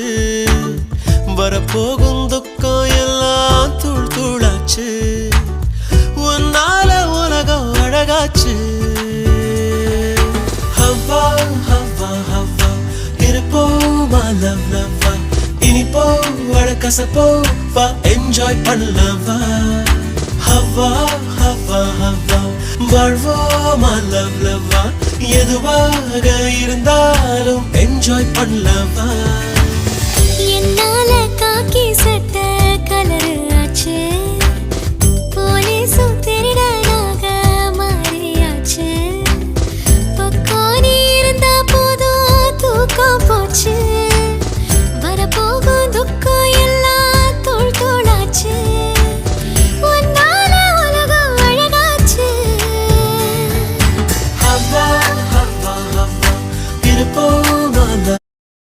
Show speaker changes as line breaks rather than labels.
போச்சு வரப்போகும் துக்கம் எல்லாம் தூள் தூளாச்சு உன்னால உலகம் அழகாச்சு ஹவ்வா ஹவ்வா ஹவ்வா இருப்போ மா லவ் லவ்வா இனிப்போ அழகசப்போ வா என்ஜாய் பண்ணலவா ஹவ்வா ஹவ்வா ஹவ்வா வாழ்வோமா லவ் லவ்வா எதுவாக இருந்தாலும் என்ஜாய் பண்ணலவா
என்னால காக்கி சட்ட கலரு ஆச்சு போலீஸும் திருடனாக மாறியாச்சு பக்கம் நீ இருந்தா போதும் தூக்கம் போச்சு